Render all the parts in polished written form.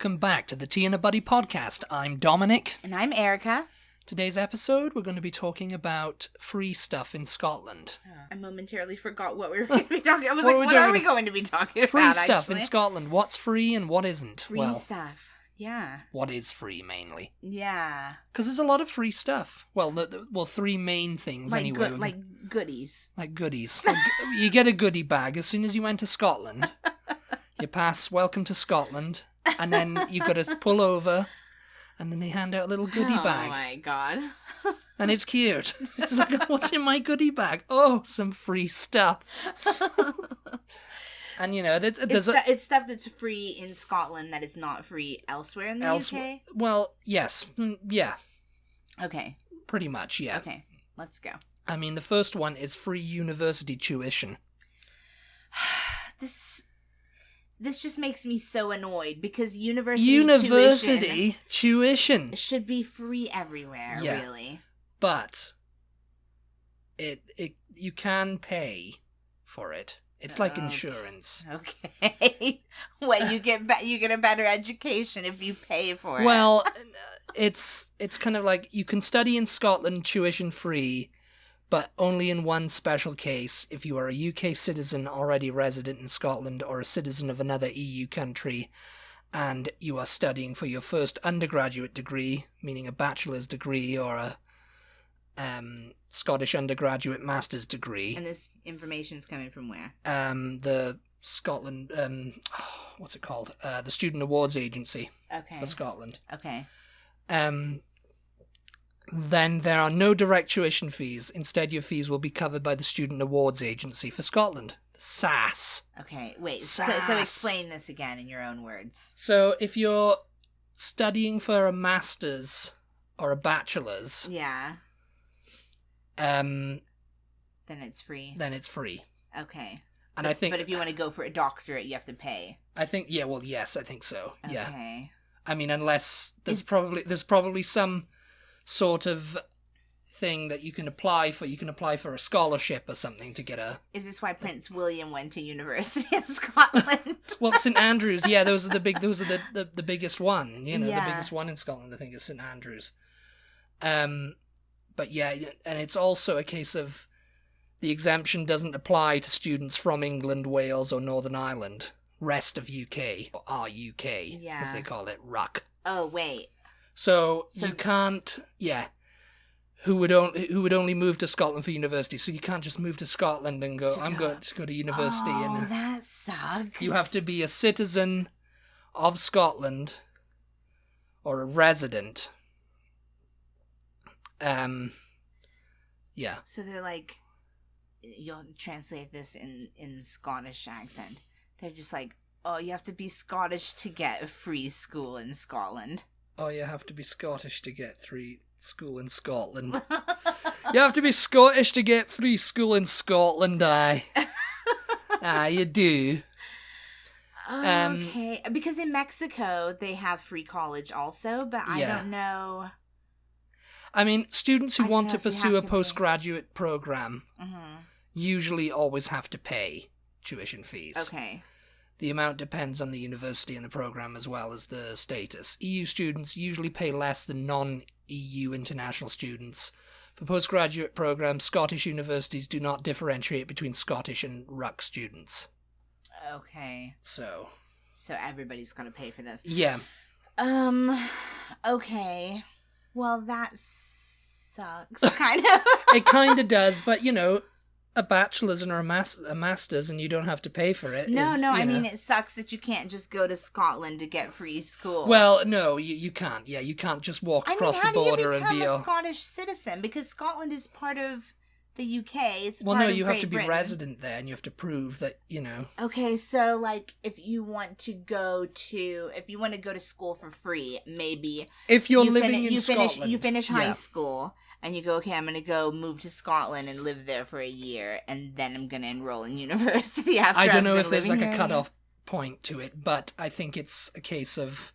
welcome back to the Tea and a Butty podcast. I'm Dominic. And I'm Erica. Today's episode, we're going to be talking about free stuff in Scotland. I momentarily forgot what we were going to be talking about. I was what are we going to be talking about, Free stuff actually? In Scotland. What's free and what isn't? Free stuff. Yeah. What is free, mainly? Yeah. Because there's a lot of free stuff. Well, three main things like anyway. Like goodies. Like goodies. You get a goodie bag as soon as you enter Scotland. You pass welcome to Scotland, and then you got to pull over, and then they hand out a little goodie bag. Oh my god. And it's cute. It's like, what's in my goodie bag? Oh, some free stuff. And you know, it's stuff that's free in Scotland that is not free elsewhere in the UK? Well, yes. Yeah. Okay. Pretty much, yeah. Okay, let's go. I mean, the first one is free university tuition. This just makes me so annoyed because university tuition should be free everywhere, really. But it you can pay for it. It's like insurance. Okay. Well, you get a better education if you pay for it. Well, it's kind of like you can study in Scotland tuition free, but only in one special case if you are a UK citizen already resident in Scotland or a citizen of another EU country and you are studying for your first undergraduate degree, meaning a bachelor's degree or a Scottish undergraduate master's degree. And this information's coming from where? The Scotland, what's it called? The Student Awards Agency for Scotland. Okay. Then there are no direct tuition fees. Instead, your fees will be covered by the Student Awards Agency for Scotland, SAS. Okay, wait. SAS. So explain this again in your own words. So if you're studying for a master's or a bachelor's, then it's free. Okay. And I think, but if you want to go for a doctorate, you have to pay. I think, yes, I think so. Yeah. Okay. I mean, unless there's probably some sort of thing that you can apply for. You can apply for a scholarship or something to get a... Is this why Prince William went to university in Scotland? Well, St Andrews, those are the biggest one. You know, the biggest one in Scotland, I think, is St Andrews. But yeah, and it's also a case of the exemption doesn't apply to students from England, Wales, or Northern Ireland. Rest of UK, or RUK, as they call it, RUK. Oh, wait. So you can't, who would only move to Scotland for university. So you can't just move to Scotland and go, I'm going to go to university. Oh, that sucks. You have to be a citizen of Scotland or a resident. So they're like, you'll translate this in Scottish accent. They're just like, oh, you have to be Scottish to get a free school in Scotland. Oh, you have to be Scottish to get free school in Scotland. You have to be Scottish to get free school in Scotland, aye. Aye, you do. Okay, because in Mexico, they have free college also, but I don't know... I mean, students who want to pursue a postgraduate program usually always have to pay tuition fees. Okay. The amount depends on the university and the program as well as the status. EU students usually pay less than non-EU international students. For postgraduate programs, Scottish universities do not differentiate between Scottish and RUK students. Okay. So everybody's got to pay for this. Yeah. Okay. Well, that sucks, kind of. It kind of does, but, you know, a bachelor's and a master's and you don't have to pay for it. I mean, it sucks that you can't just go to Scotland to get free school. Well, no, you can't. Yeah, you can't just walk across the border and be how do you become a Scottish citizen? Because Scotland is part of the UK. It's well, part no, of you Great have to be Britain. resident there and you have to prove that, you know. Okay, so, like, if you want to go to school for free, maybe... If you're living in Scotland. You finish high school... And you go, okay, I'm going to go move to Scotland and live there for a year, and then I'm going to enroll in university after I don't know if there's like a cutoff point to it, but I think it's a case of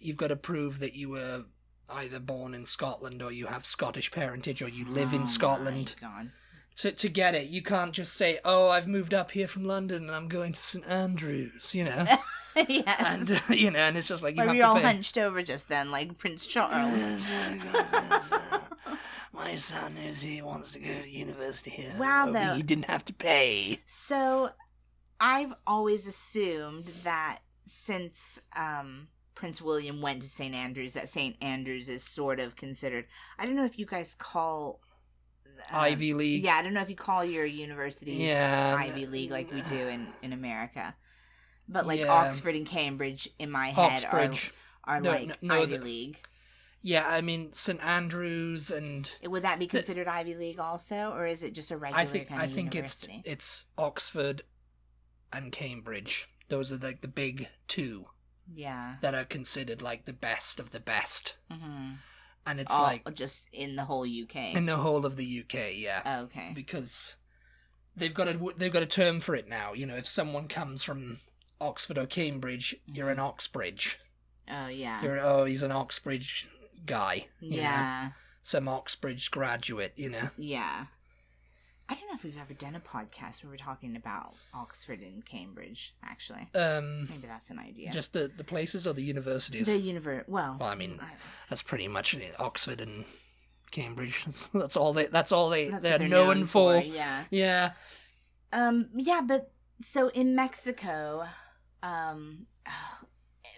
you've got to prove that you were either born in Scotland or you have Scottish parentage or you live in Scotland. My God. To get it. You can't just say, oh, I've moved up here from London and I'm going to St Andrews, you know. Yes. And, and it's just like, you Why have were you to all pay. hunched over just then, like Prince Charles? My son he wants to go to university here. Wow, so though. he didn't have to pay. So, I've always assumed that since Prince William went to St. Andrews, that St. Andrews is sort of considered... I don't know if you guys call... Ivy League. Yeah, I don't know if you call your universities Ivy League like we do in America. But like Oxford and Cambridge, in my head, are Ivy League. Yeah, I mean, St. Andrews and... Would that be considered Ivy League also? Or is it just a regular kind of university? it's Oxford and Cambridge. Those are like the big two. Yeah. That are considered like the best of the best. Mm-hmm. And it's like... just in the whole UK? In the whole of the UK, yeah. Oh, okay. Because they've got a term for it now. If someone comes from Oxford or Cambridge, you're an Oxbridge. Oh, yeah. He's an Oxbridge guy. Yeah. Some Oxbridge graduate, Yeah. I don't know if we've ever done a podcast where we're talking about Oxford and Cambridge, actually. Maybe that's an idea. Just the places or the universities? Well, I mean, that's pretty much it. Oxford and Cambridge. That's all they're known for. Yeah. Yeah. Yeah, but so in Mexico,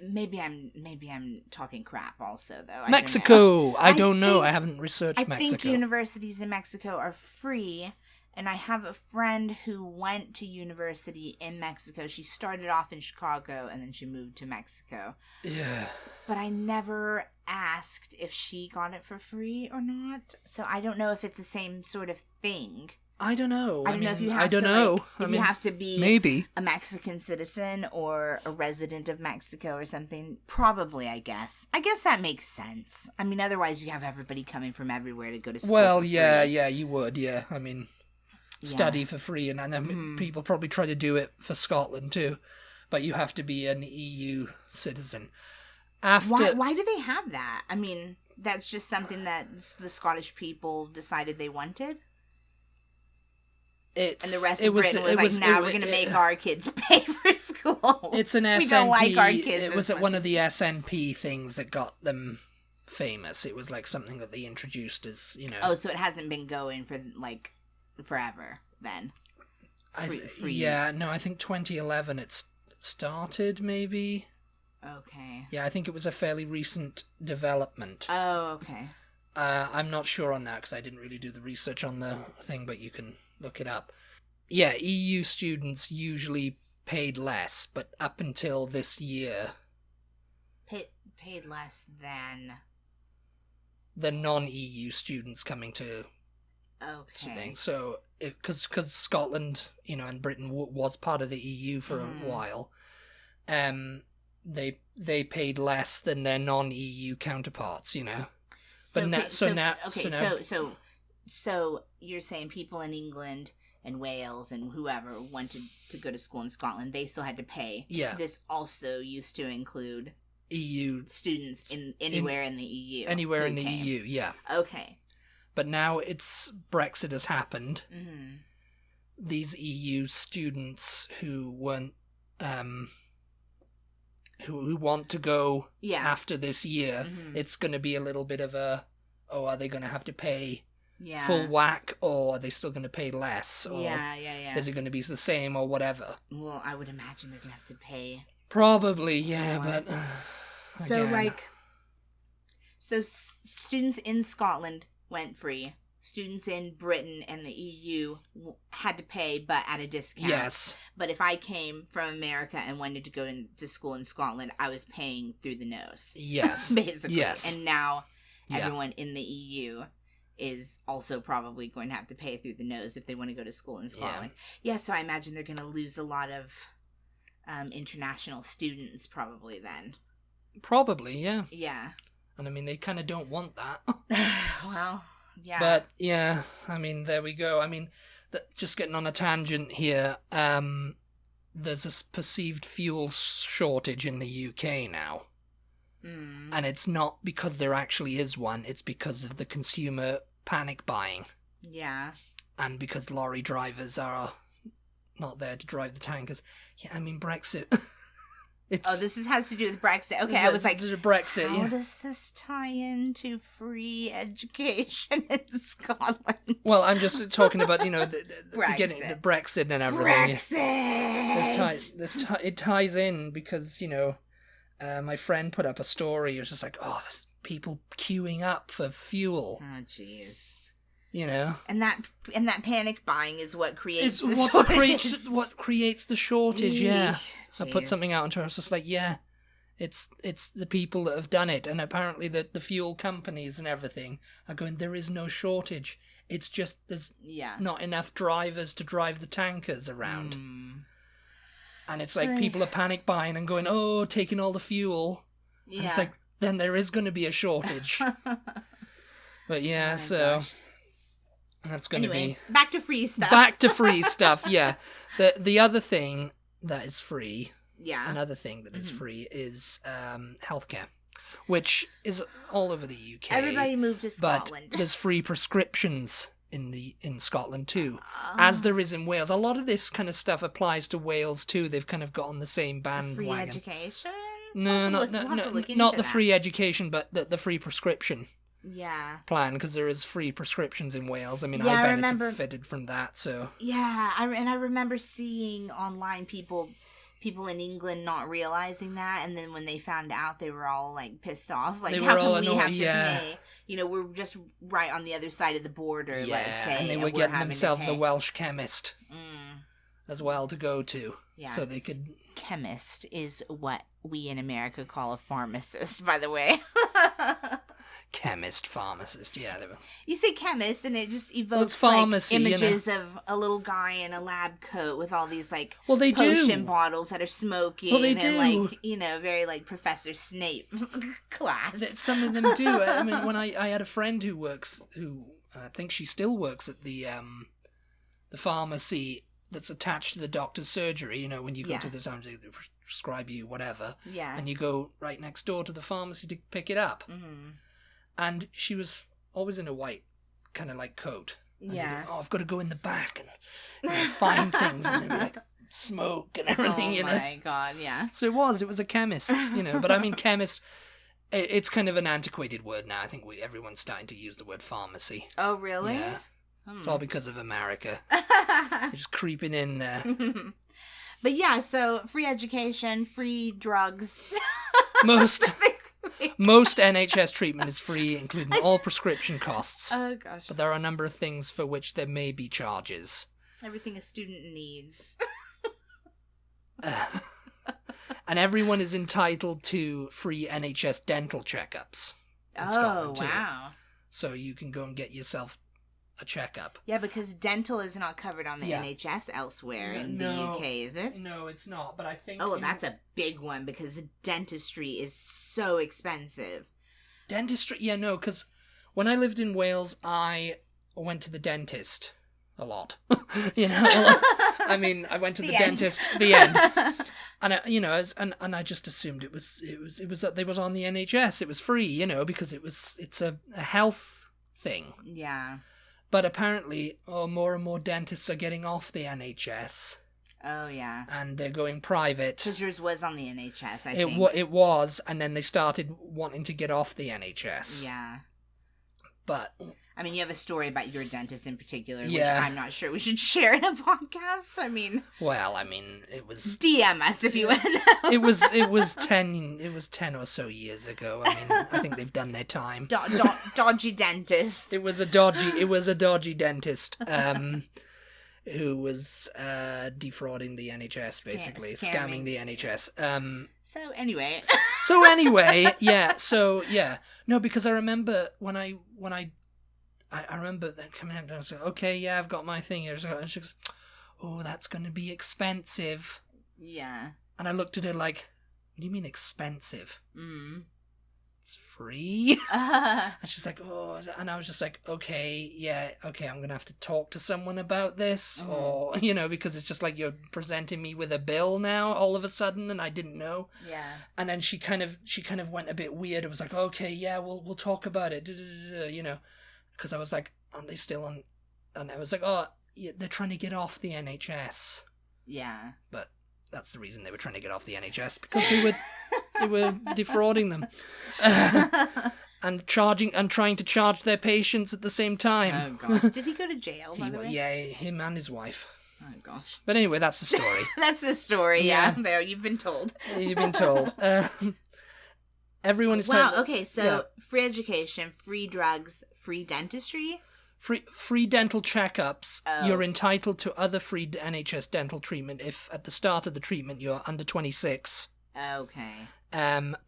maybe I'm talking crap also though. Mexico. I don't know. I haven't researched Mexico. I think universities in Mexico are free. And I have a friend who went to university in Mexico. She started off in Chicago and then she moved to Mexico. Yeah. But I never asked if she got it for free or not. So I don't know if it's the same sort of thing. I don't know. I don't know if you have I don't know. You have to be maybe a Mexican citizen or a resident of Mexico or something. Probably, I guess. I guess that makes sense. I mean, otherwise you have everybody coming from everywhere to go to school. Well, yeah, you would, yeah. I mean... study for free, and then people probably try to do it for Scotland too, but you have to be an EU citizen. Why do they have that? I mean, that's just something that the Scottish people decided they wanted? And the rest of Britain was we're going to make our kids pay for school. It's an SNP. We don't like our kids. It was one of the SNP things that got them famous. It was like something that they introduced as, Oh, so it hasn't been going for, like... forever then. Yeah, no, I think 2011 it started, maybe. Okay. Yeah, I think it was a fairly recent development. Oh, okay. I'm not sure on that because I didn't really do the research on the thing, but you can look it up. Yeah, EU students usually paid less, but up until this year... Paid less than... the non-EU students coming to... Okay. So, because Scotland, and Britain was part of the EU for a while, they paid less than their non-EU counterparts, So you're saying people in England and Wales and whoever wanted to go to school in Scotland, they still had to pay. Yeah. This also used to include EU students anywhere in the EU. Anywhere in the EU, yeah. Okay. But now Brexit has happened. Mm-hmm. These EU students who weren't, who want to go after this year, it's going to be a little bit of are they going to have to pay full whack, or are they still going to pay less? Or is it going to be the same or whatever? Well, I would imagine they're going to have to pay. Probably, yeah, but... So students in Scotland... went free. Students in Britain and the EU had to pay, but at a discount. Yes. But if I came from America and wanted to go to school in Scotland, I was paying through the nose. Yes. Basically. Yes. And now everyone in the EU is also probably going to have to pay through the nose if they want to go to school in Scotland. Yeah, so I imagine they're going to lose a lot of international students probably then. Probably, yeah. Yeah. And I mean, they kind of don't want that. Well, yeah. But, yeah, I mean, there we go. I mean, just getting on a tangent here, there's a perceived fuel shortage in the UK now. Mm. And it's not because there actually is one, it's because of the consumer panic buying. Yeah. And because lorry drivers are not there to drive the tankers. Yeah, I mean, Brexit... has to do with Brexit. Okay, I was like, Brexit. How does this tie into free education in Scotland? Well, I'm just talking about the beginning, the Brexit and everything. Brexit. It ties in because my friend put up a story. It was just like, there's people queuing up for fuel. Oh, jeez. And that panic buying is what creates what creates the shortage. Yeah, jeez. I put something out on Twitter. I was just like, yeah, it's the people that have done it, and apparently the fuel companies and everything are going. There is no shortage. It's just there's not enough drivers to drive the tankers around, and it's like people are panic buying and going, taking all the fuel. Yeah, and it's like then there is going to be a shortage. But yeah, gosh. That's going to be... Back to free stuff. Back to free stuff, yeah. The other thing that is free... Yeah. Another thing that is free is healthcare, which is all over the UK. Everybody moved to Scotland. But there's free prescriptions in Scotland too, as there is in Wales. A lot of this kind of stuff applies to Wales too. They've kind of got on the same bandwagon. Free education? No, not the free education, but the free prescription. Yeah. Plan, because there is free prescriptions in Wales. I mean, I benefited from that, so... Yeah, I remember seeing online people in England not realizing that, and then when they found out, they were all, like, pissed off. Like, how come we have to pay? We're just right on the other side of the border, let's say. And they were getting themselves a Welsh chemist as well to go to, so they could... Chemist is what we in America call a pharmacist, by the way. Chemist, pharmacist, yeah. You say chemist, and it just evokes pharmacy, images of a little guy in a lab coat with all these they potion do. bottles that are smoking. Well, they do. And very Professor Snape class. Some of them do. I mean, when I had a friend who I think she still works at the pharmacy that's attached to the doctor's surgery. When you go to the time they prescribe you whatever, and you go right next door to the pharmacy to pick it up. Mm-hmm. And she was always in a white kind of coat. And I've got to go in the back and find things and smoke and everything. Oh my god, yeah. So it was a chemist, But I mean, chemist. It's kind of an antiquated word now. I think everyone's starting to use the word pharmacy. Oh really? Yeah. It's all because of America. It's creeping in there. But yeah, so free education, free drugs. Most NHS treatment is free, including all prescription costs. Oh, gosh. But there are a number of things for which there may be charges. Everything a student needs. And everyone is entitled to free NHS dental checkups in Scotland, too. Oh, wow. So you can go and get yourself a checkup. Yeah, because dental is not covered on the NHS elsewhere in the UK, is it? No, it's not, but I think... Oh, well, that's a big one, because dentistry is so expensive. Dentistry? Yeah, no, because when I lived in Wales, I went to the dentist a lot. I mean, I went to the dentist at the end. And and I just assumed it was on the NHS. It was free, because it's a health thing. Yeah. But apparently, more and more dentists are getting off the NHS. Oh, yeah. And they're going private. Because yours was on the NHS, I think. It was, and then they started wanting to get off the NHS. Yeah. But... I mean, you have a story about your dentist in particular, which I'm not sure we should share in a podcast. I mean... Well, it was... DM us if you want to know. It was 10 or so years ago. I mean, I think they've done their time. Dodgy dentist. It was a dodgy dentist, who was defrauding the NHS, basically. Scamming the NHS. So anyway, yeah. No, because I remember when I remember them coming up and I was like, okay, yeah, I've got my thing here. And she goes, oh, that's going to be expensive. Yeah. And I looked at her like, what do you mean expensive? It's free? And she's like, oh, and I was just like, okay, I'm going to have to talk to someone about this. Or, because it's just like you're presenting me with a bill now all of a sudden and I didn't know. Yeah. And then she kind of went a bit weird. It was like, okay, yeah, we'll talk about it, because I was like, aren't they still on? And I was like, oh, yeah, they're trying to get off the NHS. Yeah. But that's the reason they were trying to get off the NHS, because they were defrauding them. And trying to charge their patients at the same time. Oh gosh. Did he go to jail? Yeah, him and his wife. Oh gosh. But anyway, that's the story. That's the story, yeah. There, you've been told. You've been told. Everyone is Wow, okay, so free education, free drugs, free dentistry? Free dental checkups. Oh. You're entitled to other free NHS dental treatment if at the start of the treatment you're under 26. Okay.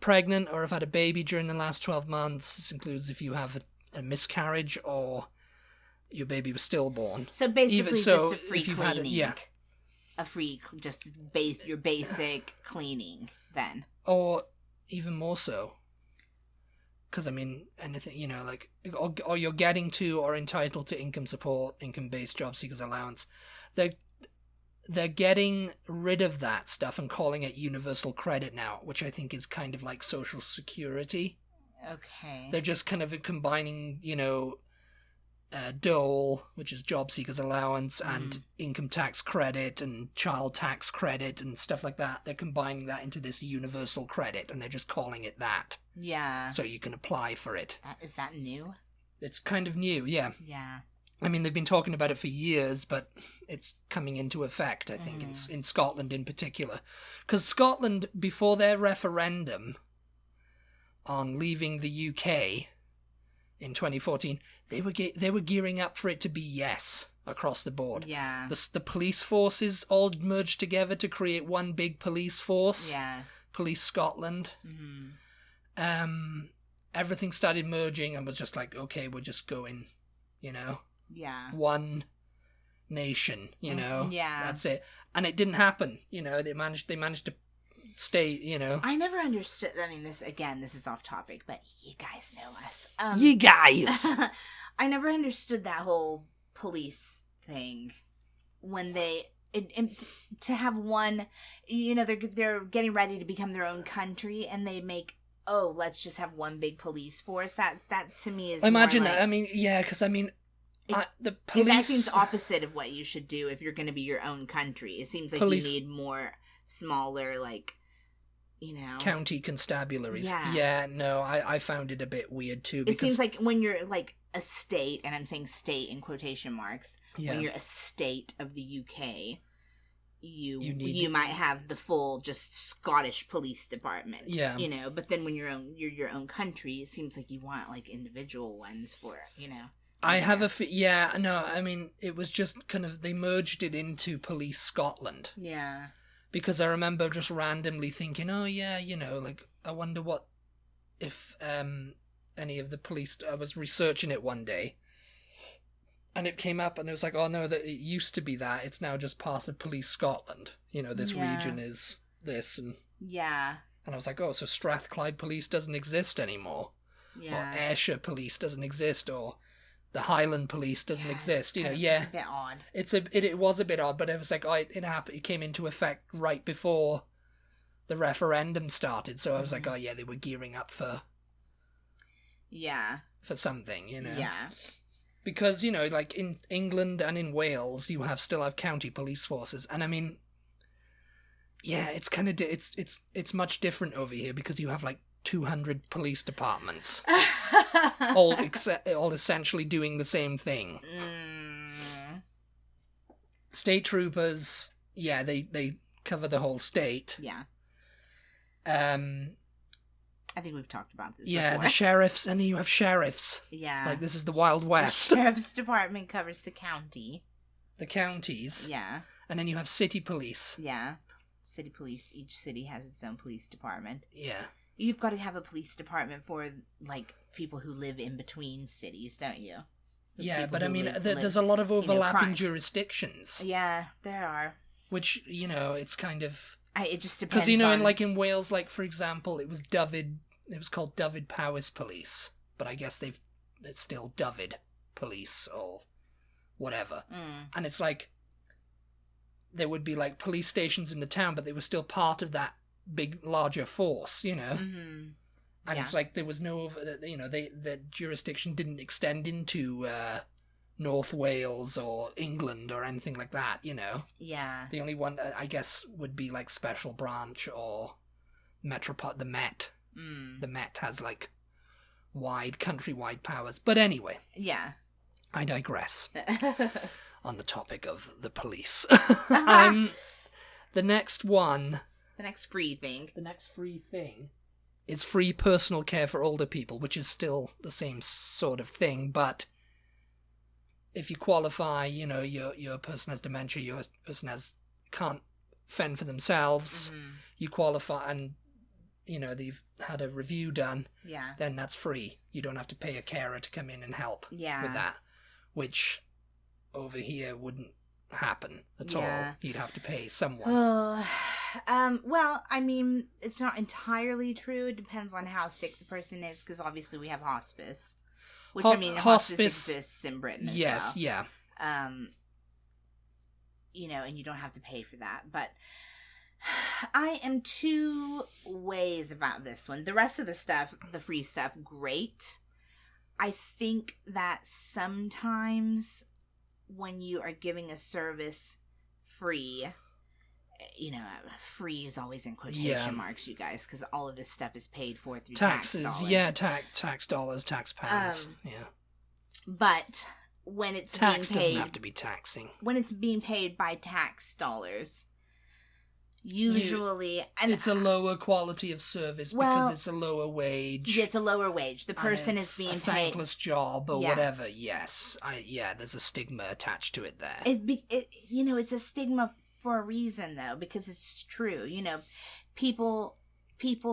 Pregnant or have had a baby during the last 12 months. This includes if you have a miscarriage or your baby was stillborn. So basically just a free cleaning. Your basic cleaning then. Or even more so. Because, I mean, anything, like, or you're getting to or entitled to income support, income-based job seekers allowance. They're getting rid of that stuff and calling it universal credit now, which I think is kind of like social security. Okay. They're just kind of combining, dole, which is job seekers allowance, and income tax credit and child tax credit and stuff like that. They're combining that into this universal credit, and they're just calling it that. Yeah. So you can apply for it. Is that new? It's kind of new, yeah. Yeah. I mean, they've been talking about it for years, but it's coming into effect, I think, in Scotland in particular. Because Scotland, before their referendum on leaving the UK in 2014, they were gearing up for it to be yes across the board. Yeah. The police forces all merged together to create one big police force. Yeah. Police Scotland. Mm-hmm. Everything started merging and was just like, okay, we're just going, Yeah. one nation, Yeah. That's it. And it didn't happen, they managed to stay, I never understood, I mean, this is off topic, but you guys know us. You guys! I never understood that whole police thing when to have one, they're getting ready to become their own country and they make, let's just have one big police force. That to me is imagine more like, that. I mean, yeah, because I mean, the police... That seems opposite of what you should do if you're going to be your own country. It seems like you need more smaller, like, county constabularies. Yeah, no, I found it a bit weird too. Because... It seems like when you're like a state, and I'm saying state in quotation marks, when you're a state of the UK, you might have the full just Scottish police department. Yeah. But then when you're your own country, it seems like you want like individual ones for I have I mean, it was just kind of, they merged it into Police Scotland. Yeah. Because I remember just randomly thinking, like, I wonder what, if any of the police, I was researching it one day, and it came up, and it was like, oh no, that it used to be that, it's now just part of Police Scotland. This region is this, and... Yeah. And I was like, oh, so Strathclyde Police doesn't exist anymore. Yeah. Or Ayrshire Police doesn't exist, or... the Highland Police doesn't exist, It's a bit odd. It was a bit odd, but it was like, it happened. It came into effect right before the referendum started, so I was like, oh yeah, they were gearing up for something, Yeah. Because like in England and in Wales, you still have county police forces, and I mean, yeah, it's kind of it's much different over here because you have like 200 police departments, all essentially doing the same thing. State troopers, they cover the whole state. Yeah. I think we've talked about this. Yeah, before. the sheriffs, and then you have sheriffs. Yeah. Like this is the Wild West. The sheriff's department covers the county. The counties. Yeah. And then you have city police. Yeah. City police. Each city has its own police department. Yeah. You've got to have a police department for, like, people who live in between cities, don't you? Yeah, but I mean, there's a lot of overlapping jurisdictions. Yeah, there are. Which, it's kind of... It just depends because, in Wales, like, for example, it was called Dyfed Powys Police. But I guess it's still Dyfed Police or whatever. And it's like, there would be, like, police stations in the town, but they were still part of that big, larger force, And it's like there was no, the jurisdiction didn't extend into North Wales or England or anything like that, Yeah. The only one, I guess, would be like Special Branch or the Met. The Met has like countrywide powers. But anyway. Yeah. I digress on the topic of the police. The next one. The next free thing. Is free personal care for older people, which is still the same sort of thing, but if you qualify, your person has dementia, your person can't fend for themselves, you qualify, and they've had a review done, then that's free. You don't have to pay a carer to come in and help with that, which over here wouldn't happen at all. You'd have to pay someone. Well, I mean, it's not entirely true. It depends on how sick the person is, because obviously we have hospice. Which, hospice exists in Britain as well. Yeah. And you don't have to pay for that. But I am two ways about this one. The rest of the stuff, the free stuff, great. I think that sometimes when you are giving a service free, free is always in quotation marks, you guys, because all of this stuff is paid for through taxes. Tax dollars. Yeah, tax dollars, tax pounds. But when it's tax being paid, doesn't have to be taxing. When it's being paid by tax dollars, usually, and it's a lower quality of service because it's a lower wage. It's a lower wage. The person is being a thankless job or whatever. Yes, there's a stigma attached to it there. It's a stigma for a reason, though, because it's true. People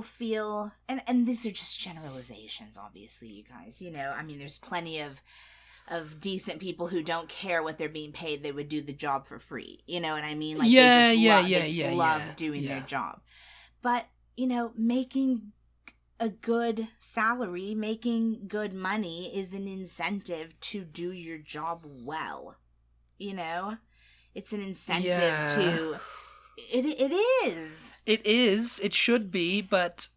feel, and these are just generalizations, obviously, you guys. There's plenty of decent people who don't care what they're being paid. They would do the job for free. You know what I mean? Like, they just love doing their job. But, making a good salary, making good money is an incentive to do your job well. It's an incentive to... It is. It is. It should be, but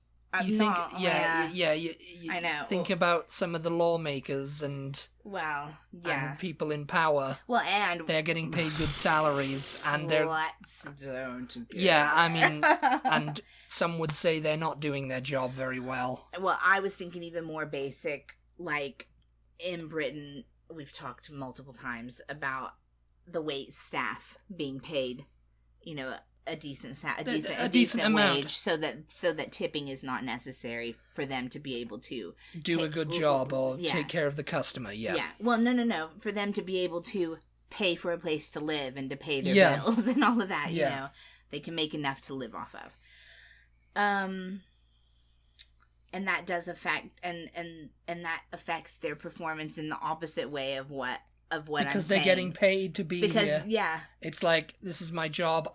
you think... I know. Think about some of the lawmakers and people in power. Well, and... They're getting paid good salaries, and they're... don't. And some would say they're not doing their job very well. Well, I was thinking even more basic, like, in Britain, we've talked multiple times about the wait staff being paid, a decent wage, so that tipping is not necessary for them to be able to do a good job or take care of the customer. Yeah. Well, no, for them to be able to pay for a place to live and to pay their bills and all of that. They can make enough to live off of. And that does affect and that affects their performance in the opposite way of what because they're getting paid to be here. Yeah. It's like, this is my job.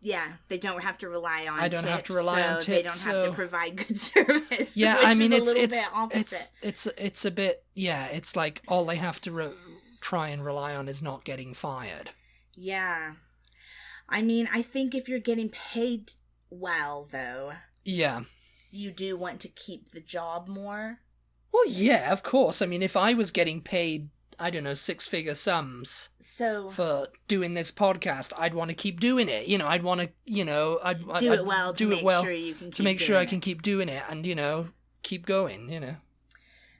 Yeah, they don't have to rely on I don't have to rely on tips. They don't have to provide good service. Yeah, it's a bit, it's like all they have to try and rely on is not getting fired. Yeah. I think if you're getting paid well, though. Yeah. You do want to keep the job more. Well, yeah, of course. If I was getting paid, I don't know, 6-figure sums for doing this podcast, I'd want to keep doing it. I'd want to, do it well to make sure I can keep doing it and, keep going,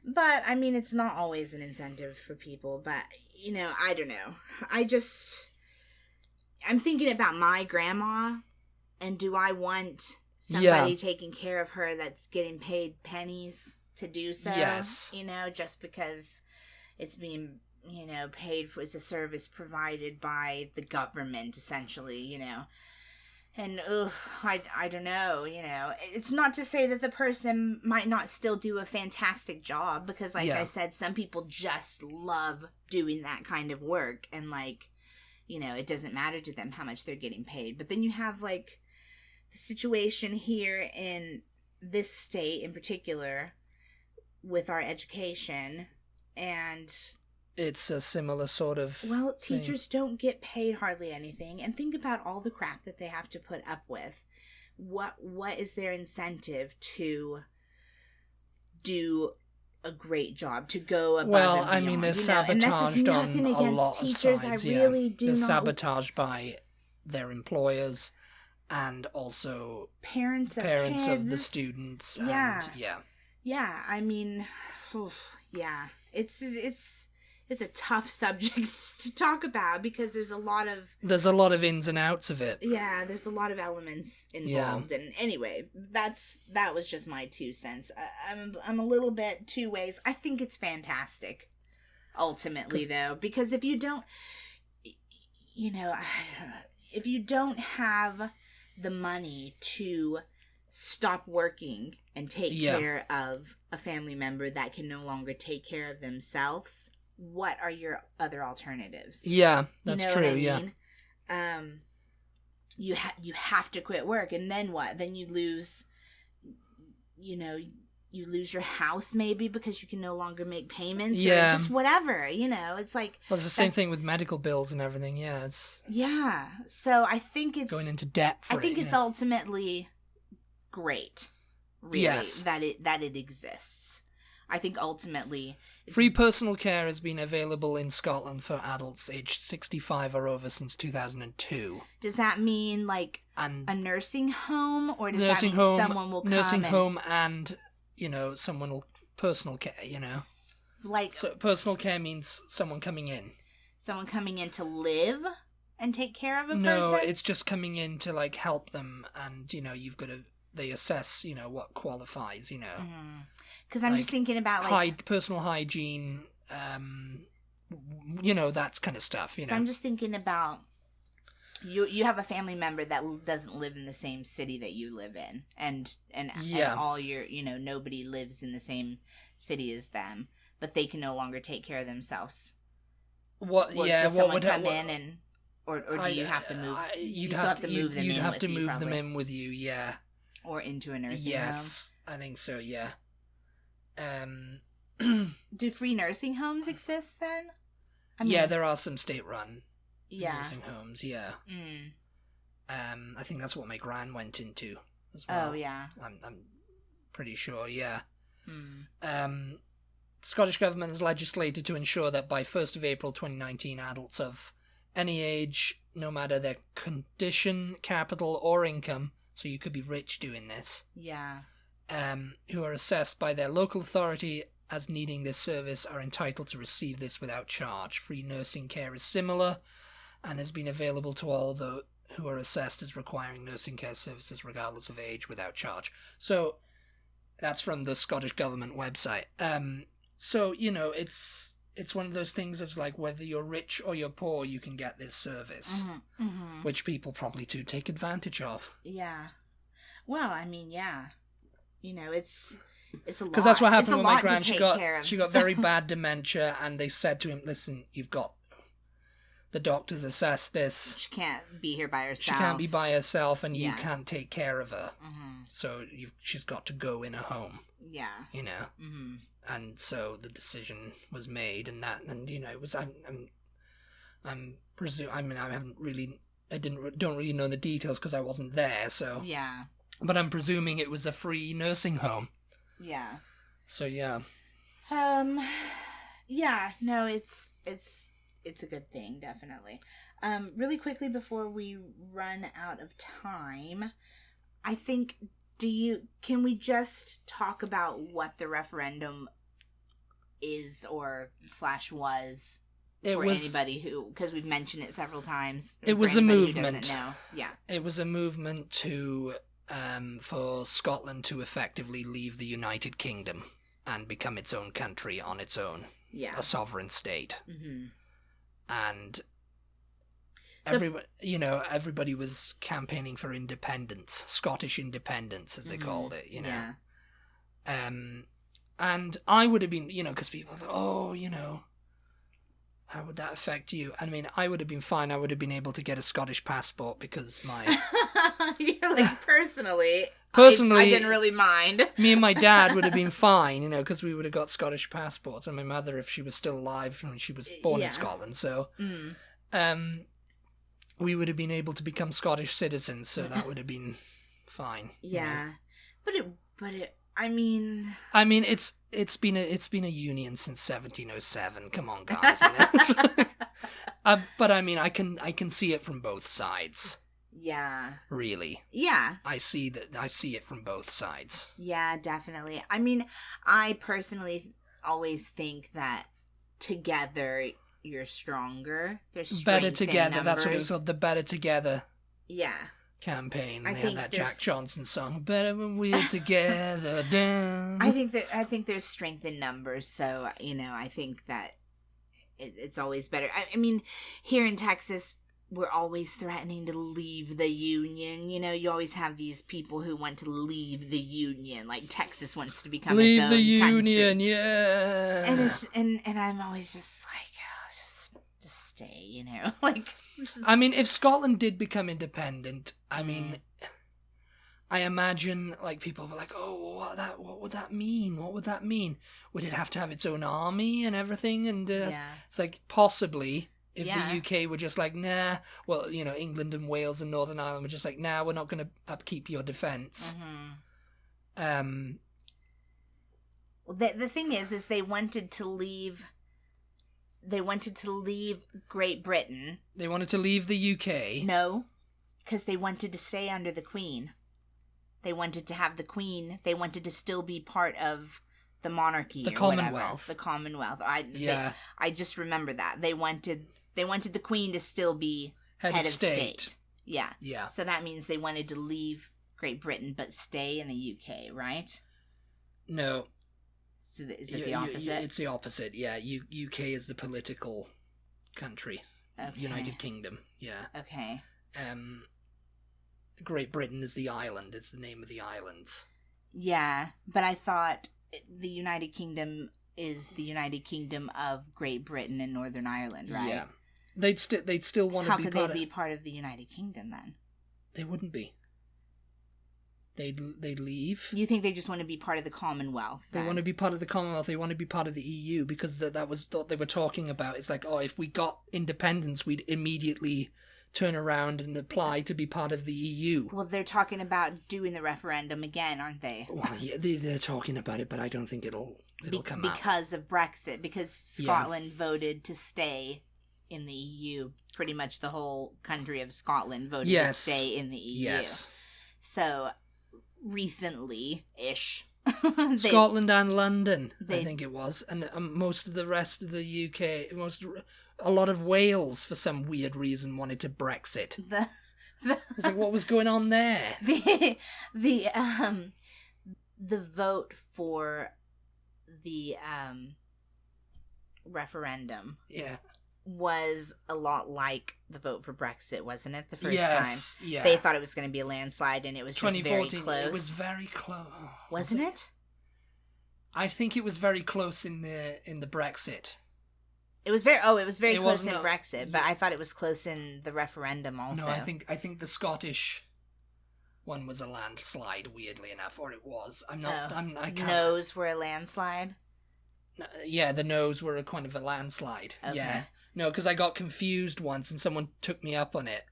But, it's not always an incentive for people, but, I don't know. I'm thinking about my grandma, and do I want somebody taking care of her that's getting paid pennies to do so? Yes. Just because it's being, paid for as a service provided by the government, essentially, And, I don't know, It's not to say that the person might not still do a fantastic job, because, like I said, some people just love doing that kind of work, and, it doesn't matter to them how much they're getting paid. But then you have, the situation here in this state in particular with our education, and it's a similar sort of thing. Teachers don't get paid hardly anything, and think about all the crap that they have to put up with. What is their incentive to do a great job, to go above well, and beyond. I mean, they're you know? And sabotaged this is on nothing a against lot teachers. of sides. I really do they're not. sabotaged by their employers and also parents of the students. Yeah. And, yeah. Yeah, I mean, yeah, it's a tough subject to talk about because there's a lot of ins and outs of it. Yeah, there's a lot of elements involved. And anyway, that was just my 2 cents. I'm a little bit two ways. I think it's fantastic, ultimately, though, because if you don't, if you don't have the money to stop working and take care of a family member that can no longer take care of themselves, what are your other alternatives? Yeah, that's true. I mean? You have to quit work, and then what? Then you lose, you lose your house maybe because you can no longer make payments. Yeah, or just whatever. It's like, well, it's the same thing with medical bills and everything. Yeah, So I think it's going into debt. I think it's ultimately great, really, yes, that it exists. I think ultimately free personal care has been available in Scotland for adults aged 65 or over since 2002. Does that mean like a nursing home, or does that mean someone will come? Nursing home and someone will personal care. Like, so personal care means someone coming in. Someone coming in to live and take care of a person? No, it's just coming in to like help them, and you've got to. They assess, what qualifies, Because I'm just thinking about like personal hygiene, that kind of stuff. So I'm just thinking about you have a family member that doesn't live in the same city that you live in, and all your nobody lives in the same city as them, but they can no longer take care of themselves. What? Does what someone would come in and or do you have to move? You'd have to move them. You'd have to move them in with you. Yeah. Or into a nursing home? Yes, I think so, yeah. Do free nursing homes exist then? Yeah, there are some state-run nursing homes, yeah. I think that's what my gran went into as well. Oh, yeah. I'm pretty sure, yeah. Scottish Government has legislated to ensure that by 1st of April 2019, adults of any age, no matter their condition, capital, or income, so you could be rich doing this. Yeah. Who are assessed by their local authority as needing this service are entitled to receive this without charge. Free nursing care is similar and has been available to all who are assessed as requiring nursing care services regardless of age without charge. So that's from the Scottish Government website. So, it's one of those things of like whether you're rich or you're poor, you can get this service, which people probably do take advantage of. Yeah. Well, I mean, yeah. It's a lot. Because that's what happened with my gran. She got very bad dementia, and they said to him, "Listen, the doctors assessed this. She can't be here by herself. She can't be by herself, and you can't take care of her. So she's got to go in a home. Yeah. And so the decision was made, and it was. I'm presuming. I mean, I don't really know the details because I wasn't there. So yeah. But I'm presuming it was a free nursing home. Yeah. So yeah. Yeah. No, it's a good thing, definitely. Really quickly before we run out of time, I think. Can we just talk about what the referendum is or / was for anybody who, because we've mentioned it several times. It was a movement. Who doesn't know. Yeah. It was a movement to for Scotland to effectively leave the United Kingdom and become its own country on its own. Yeah. A sovereign state. And so everybody was campaigning for independence, Scottish independence, as they called it, Yeah. And I would have been, because people thought, how would that affect you? I mean, I would have been fine. I would have been able to get a Scottish passport because my... You're like, personally, I didn't really mind. Me and my dad would have been fine, because we would have got Scottish passports. And my mother, if she was still alive, when she was born in Scotland, so... we would have been able to become Scottish citizens, so that would have been fine. Yeah. But I mean, it's been a union since 1707. Come on, guys. You know? But I mean, I can see it from both sides. Yeah. Really. Yeah. I see it from both sides. Yeah, definitely. I mean, I personally always think that together you're stronger. There's strength Better together. in That's what it numbers. was called. The Better Together. Yeah. Campaign. I They think had that Jack Johnson song. Better when we're together. Down. I think there's strength in numbers. So I think that it's always better. I mean, here in Texas, we're always threatening to leave the union. You always have these people who want to leave the union. Like Texas wants to become its own the country. union, yeah. And I'm always just like, oh, just stay. Like. I mean, if Scotland did become independent, I mean, I imagine like people were like, oh, what would that mean? What would that mean? Would it have to have its own army and everything? And it's like possibly. If the UK were just like, nah, well, England and Wales and Northern Ireland were just like, nah, we're not going to upkeep your defence. Mm-hmm. Well, the thing is they wanted to leave. They wanted to leave Great Britain. They wanted to leave the UK. No, because they wanted to stay under the Queen. They wanted to have the Queen. They wanted to still be part of the monarchy, the or Commonwealth. Whatever. The Commonwealth. I just remember that they wanted the Queen to still be head of state. Yeah. Yeah. So that means they wanted to leave Great Britain but stay in the UK, right? No. So is it the opposite? It's the opposite. Yeah. UK is the political country. Okay. United Kingdom. Yeah. Okay. Great Britain is the island. It's the name of the islands. Yeah, but I thought the United Kingdom is the United Kingdom of Great Britain and Northern Ireland, right? Yeah. They'd still want to be part of... How could they be part of the United Kingdom then? They wouldn't be. They'd leave. You think they just want to be part of the Commonwealth then? They want to be part of the Commonwealth. They want to be part of the EU because that was what they were talking about. It's like, oh, if we got independence, we'd immediately turn around and apply to be part of the EU. Well, they're talking about doing the referendum again, aren't they? Well, yeah, they're talking about it, but I don't think it'll come out. Because of Brexit. Because Scotland voted to stay in the EU. Pretty much the whole country of Scotland voted to stay in the EU. Yes. So, recently-ish... Scotland and London, I think it was. And most of the rest of the UK... A lot of Wales, for some weird reason, wanted to Brexit. It's like, what was going on there? The vote for the referendum was a lot like the vote for Brexit, wasn't it? The first time. Yeah. They thought it was going to be a landslide, and it was just very close. It was very close. Wasn't it? I think it was very close in the Brexit. It was very close in Brexit, but I thought it was close in the referendum also. No, I think the Scottish one was a landslide, weirdly enough, or it was. I can't. No's were a landslide? Yeah, the no's were a kind of a landslide. Okay. Yeah. No, because I got confused once and someone took me up on it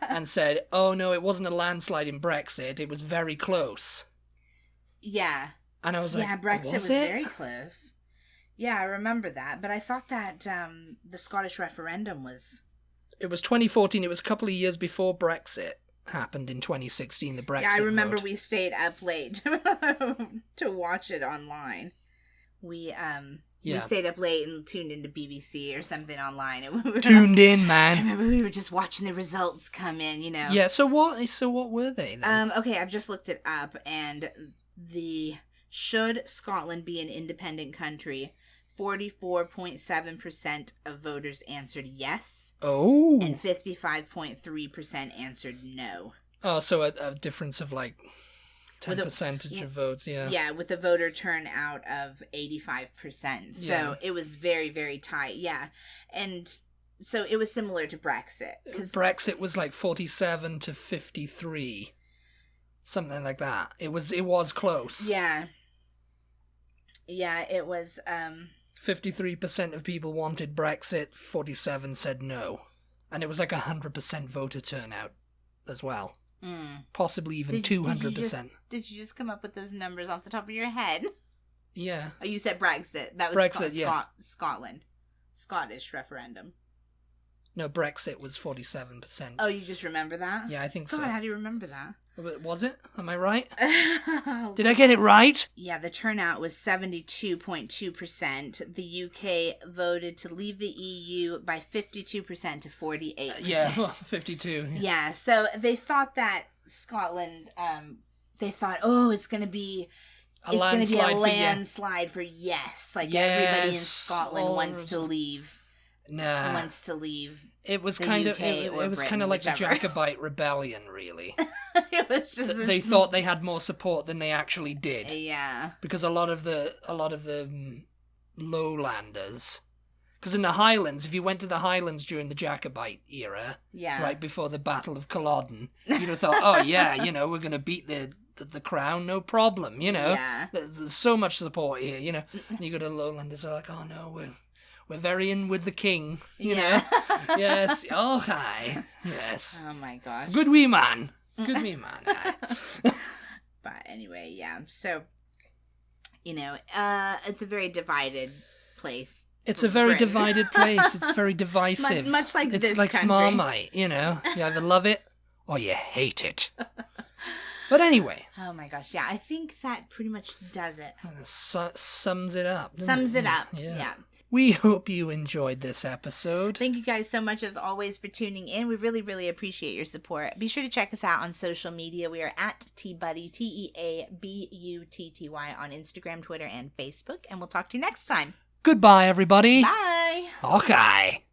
and said, oh no, it wasn't a landslide in Brexit, it was very close. Yeah. And I was like, Brexit was very close. Yeah, I remember that, but I thought that the Scottish referendum was... It was 2014, it was a couple of years before Brexit happened in 2016, the Brexit vote. Yeah, I remember we stayed up late to watch it online. We stayed up late and tuned into BBC or something online. And we were tuned in, man. I remember we were just watching the results come in, Yeah, so what were they then? Okay, I've just looked it up, and should Scotland be an independent country... 44.7% of voters answered yes. Oh. And 55.3% answered no. Oh, so a difference of like 10% of votes, yeah. Yeah, with a voter turnout of 85%. So it was very, very tight, yeah. And so it was similar to Brexit. Brexit was like 47 to 53. Something like that. It was close. Yeah. Yeah, it was... 53% of people wanted Brexit, 47 said no. And it was like 100% voter turnout as well. Possibly even 200%. Did you just come up with those numbers off the top of your head? Yeah. Oh, you said Brexit. That was Brexit, Scotland. Scottish referendum. No, Brexit was 47%. Oh, you just remember that? Yeah, I think God, so. how do you remember that? Was it? Am I right? Did I get it right? Yeah, the turnout was 72.2%. The UK voted to leave the EU by 52% to 48%. Yeah, well, 52. Yeah, so they thought that Scotland, it's going to be a landslide for yes. Like, everybody in Scotland wants to leave. Nah. Wants to leave. It was the kind UK of like the Jacobite rebellion, really. It was just they thought they had more support than they actually did. Yeah. Because a lot of the lowlanders, because in the Highlands, if you went to the Highlands during the Jacobite era, right before the Battle of Culloden, you'd have thought, oh yeah, we're gonna beat the crown, no problem, Yeah. There's so much support here, And you go to the lowlanders, they're like, oh no, we're very in with the king, you know. Yes, okay, yes. Oh my gosh. Good wee man. Good wee man. But anyway, yeah. So, it's a very divided place. It's a very divided place. It's very divisive. Much like it's this like country. Marmite, You either love it or you hate it. But anyway. Oh my gosh, yeah. I think that pretty much does it. Sums it up. Yeah. We hope you enjoyed this episode. Thank you guys so much, as always, for tuning in. We really, really appreciate your support. Be sure to check us out on social media. We are at TButty, TEABUTTY on Instagram, Twitter, and Facebook. And we'll talk to you next time. Goodbye, everybody. Bye. Okay.